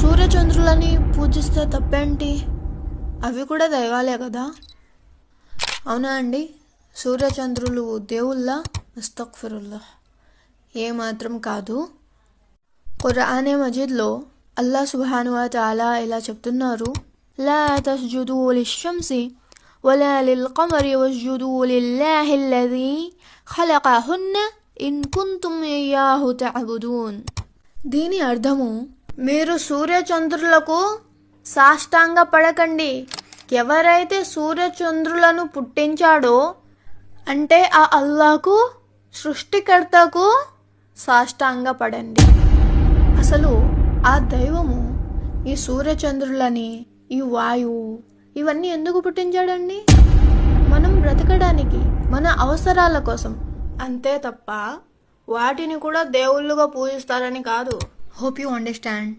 సూర్యచంద్రులని పూజిస్తే తప్పేంటి? అవి కూడా దైవాలే కదా. అవునా అండి? సూర్యచంద్రులు దేవుళ్ళా? అస్తగ్ఫిరుల్లా, ఏమాత్రం కాదు. ఖురానే మజీద్లో అల్లాహ్ సుబ్హానహు వ తఆలా ఇలా చెప్తున్నారు, లా తస్జుదూ లిశ్శంసి వలా లిల్‌కమరి వస్జుదూ లిల్లాహిల్లదీ ఖలఖహున్న ఇన్ కుంతుం ఇయ్యాహు తఅబుదూన్. దీని అర్థము, మీరు సూర్యచంద్రులకు సాష్టాంగ పడకండి. ఎవరైతే సూర్యచంద్రులను పుట్టించాడో అంటే ఆ అల్లాహకు, సృష్టికర్తకు సాష్టాంగ పడండి. అసలు ఆ దైవము ఈ సూర్యచంద్రులని, ఈ వాయువు, ఇవన్నీ ఎందుకు పుట్టించాడండి? మనం బ్రతకడానికి, మన అవసరాల కోసం, అంతే తప్ప వాటిని కూడా దేవుళ్ళుగా పూజిస్తారని కాదు. Hope you understand.